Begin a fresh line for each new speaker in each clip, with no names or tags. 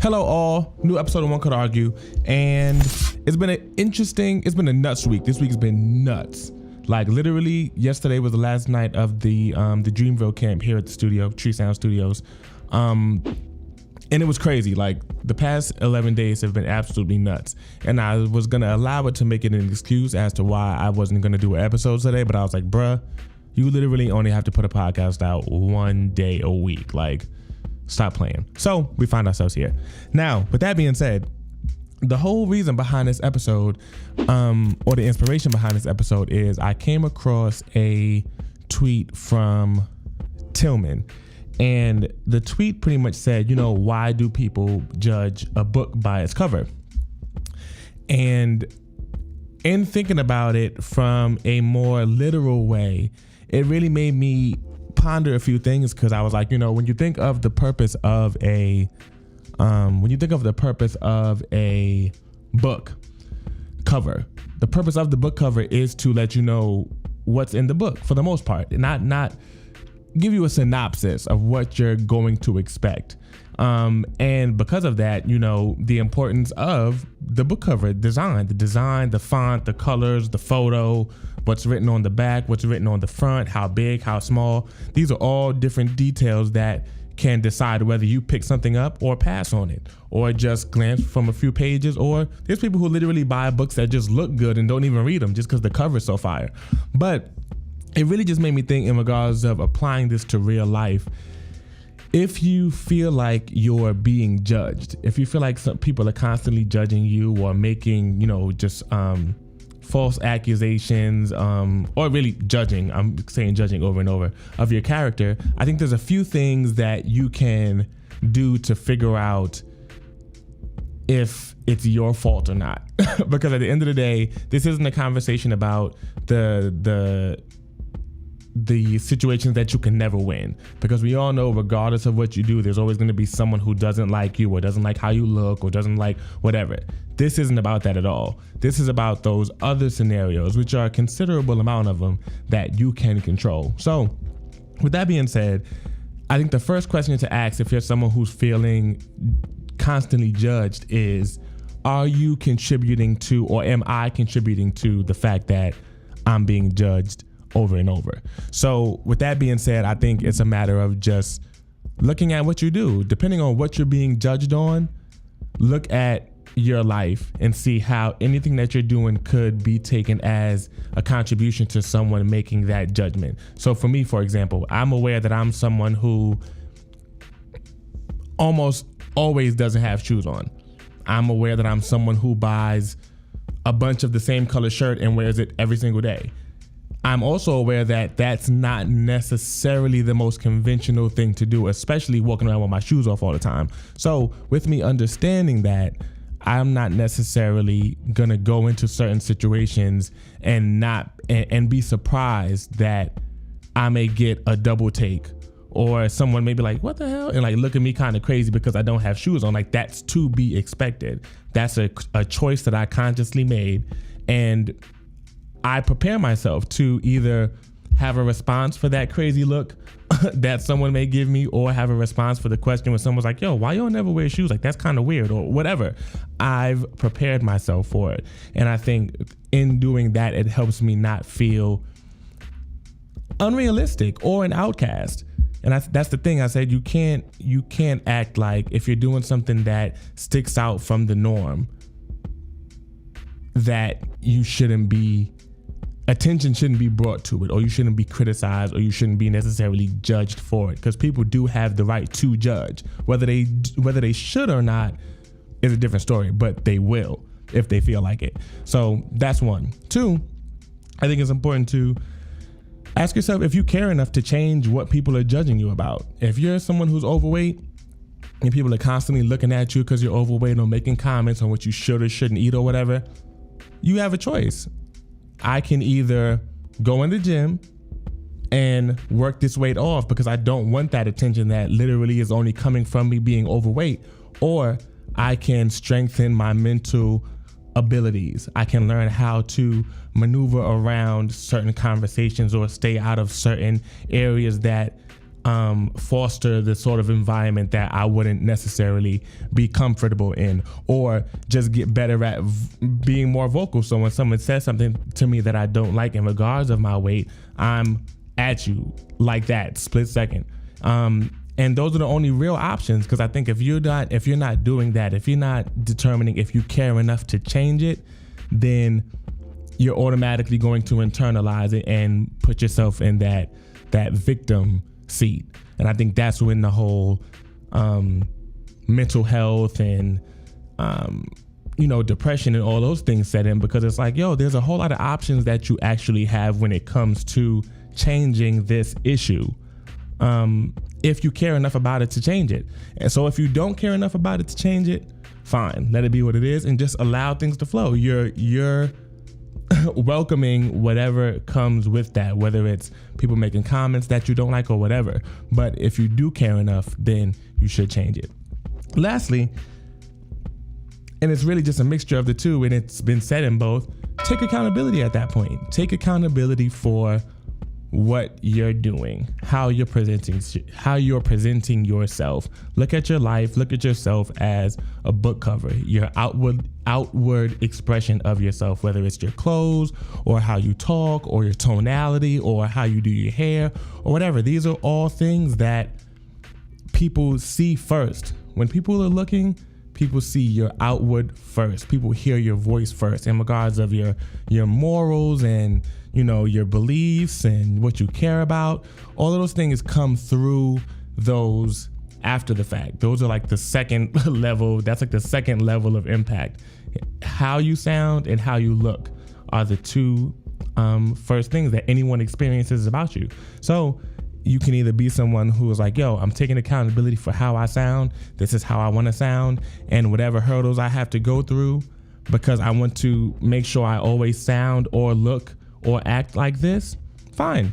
Hello all, new episode of One Could Argue, and it's been a nuts week. This week's been nuts. Like literally yesterday was the last night of the Dreamville camp here at the studio, Tree Sound Studios. And it was crazy. Like the past 11 days have been absolutely nuts. And I was gonna allow it to make it an excuse as to why I wasn't gonna do an episode today, but I was like, bruh, you literally only have to put a podcast out one day a week. Like, stop playing. So we find ourselves here. Now, with that being said, the whole reason behind this episode, or the inspiration behind this episode is I came across a tweet from Tillman. And the tweet pretty much said, you know, why do people judge a book by its cover? And in thinking about it from a more literal way, it really made me ponder a few things, because I was like, you know, when you think of the purpose of a book cover, the purpose of the book cover is to let you know what's in the book for the most part, not give you a synopsis of what you're going to expect. And because of that, you know, the importance of the book cover design, the font, the colors, the photo, what's written on the back, what's written on the front, how big, how small. These are all different details that can decide whether you pick something up or pass on it, or just glance from a few pages. Or there's people who literally buy books that just look good and don't even read them just because the cover is so fire. But it really just made me think in regards of applying this to real life. If you feel like you're being judged, if you feel like some people are constantly judging you or making, you know, just false accusations, or really judging, I'm saying judging over and over, of your character, I think there's a few things that you can do to figure out if it's your fault or not. Because at the end of the day, this isn't a conversation about the situations that you can never win, because we all know regardless of what you do, there's always going to be someone who doesn't like you or doesn't like how you look or doesn't like whatever. This isn't about that at all. This is about those other scenarios, which are a considerable amount of them, that you can control. So with that being said, I think the first question to ask if you're someone who's feeling constantly judged is, are you contributing to, or am I contributing to the fact that I'm being judged over and over? So with that being said, I think it's a matter of just looking at what you do. Depending on what you're being judged on, look at your life and see how anything that you're doing could be taken as a contribution to someone making that judgment. So for me, for example, I'm aware that I'm someone who almost always doesn't have shoes on. I'm aware that I'm someone who buys a bunch of the same color shirt and wears it every single day. I'm also aware that that's not necessarily the most conventional thing to do, especially walking around with my shoes off all the time. So with me understanding that, I'm not necessarily gonna go into certain situations and be surprised that I may get a double take, or someone may be like, what the hell? And like look at me kind of crazy because I don't have shoes on. Like, that's to be expected. That's a choice that I consciously made. And I prepare myself to either have a response for that crazy look that someone may give me, or have a response for the question when someone's like, yo, why y'all never wear shoes? Like, that's kind of weird, or whatever. I've prepared myself for it. And I think in doing that, it helps me not feel unrealistic or an outcast. And that's the thing. I said, you can't act like, if you're doing something that sticks out from the norm, that you shouldn't be, attention shouldn't be brought to it, or you shouldn't be criticized, or you shouldn't be necessarily judged for it, because people do have the right to judge. Whether they should or not is a different story, but they will if they feel like it. So that's one. Two, I think it's important to ask yourself if you care enough to change what people are judging you about. If you're someone who's overweight and people are constantly looking at you because you're overweight, or making comments on what you should or shouldn't eat or whatever, you have a choice. I can either go in the gym and work this weight off because I don't want that attention that literally is only coming from me being overweight, or I can strengthen my mental abilities. I can learn how to maneuver around certain conversations or stay out of certain areas that foster the sort of environment that I wouldn't necessarily be comfortable in, or just get better at being more vocal. So when someone says something to me that I don't like in regards of my weight, I'm at you like that, split second. And those are the only real options, because I think if you're not doing that, if you're not determining if you care enough to change it, then you're automatically going to internalize it and put yourself in that victim seat. And I think that's when the whole mental health and depression and all those things set in, because it's like, yo, there's a whole lot of options that you actually have when it comes to changing this issue, if you care enough about it to change it. And so if you don't care enough about it to change it, fine, let it be what it is and just allow things to flow. You're welcoming whatever comes with that, whether it's people making comments that you don't like or whatever. But if you do care enough, then you should change it. Lastly, and it's really just a mixture of the two, and it's been said in both, take accountability at that point. Take accountability for what you're doing, how you're presenting yourself. Look at your life, look at yourself as a book cover, your outward expression of yourself, whether it's your clothes or how you talk or your tonality or how you do your hair or whatever. These are all things that people see first. When people are looking, people see your outward first. People hear your voice first in regards of your morals and your beliefs and what you care about. All of those things come through those after the fact. Those are like the second level. That's like the second level of impact. How you sound and how you look are the two first things that anyone experiences about you. So you can either be someone who is like, yo, I'm taking accountability for how I sound. This is how I want to sound. And whatever hurdles I have to go through, because I want to make sure I always sound or look or act like this, fine.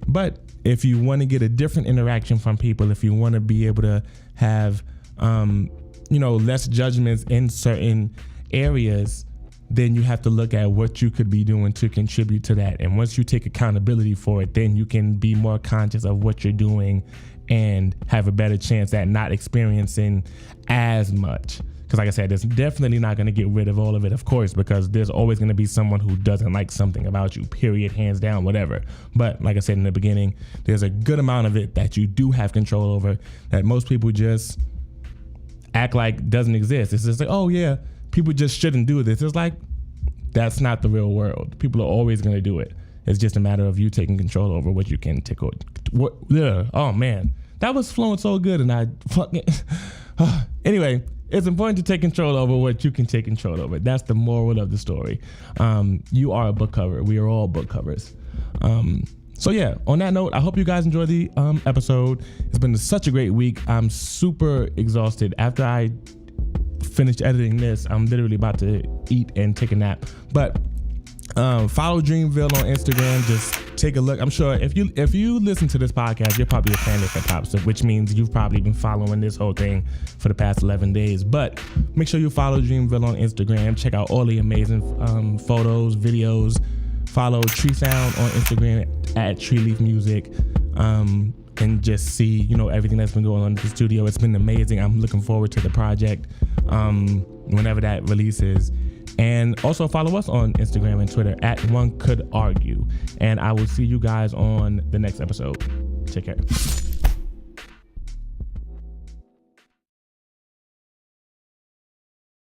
But if you want to get a different interaction from people, if you want to be able to have, less judgments in certain areas, then you have to look at what you could be doing to contribute to that. And once you take accountability for it, then you can be more conscious of what you're doing and have a better chance at not experiencing as much. Because like I said, it's definitely not going to get rid of all of it, of course, because there's always going to be someone who doesn't like something about you, period, hands down, whatever. But like I said in the beginning, there's a good amount of it that you do have control over that most people just act like doesn't exist. It's just like, oh yeah, people just shouldn't do this. It's like, that's not the real world. People are always going to do it. It's just a matter of you taking control over what you can take. Oh man, that was flowing so good, and I fucking anyway. It's important to take control over what you can take control over. That's the moral of the story. You are a book cover. We are all book covers. So yeah, on that note, I hope you guys enjoyed the episode. It's been such a great week. I'm super exhausted. After I finished editing this, I'm literally about to eat and take a nap. But follow Dreamville on Instagram. Just take a look. I'm sure if you listen to this podcast, you're probably a fan of hip hop, so which means you've probably been following this whole thing for the past 11 days. But make sure you follow Dreamville on Instagram. Check out all the amazing photos, videos. Follow Tree Sound on Instagram at Tree Leaf Music, and just see everything that's been going on in the studio. It's been amazing. I'm looking forward to the project whenever that releases. And also follow us on Instagram and Twitter at One Could Argue. And I will see you guys on the next episode. Take care.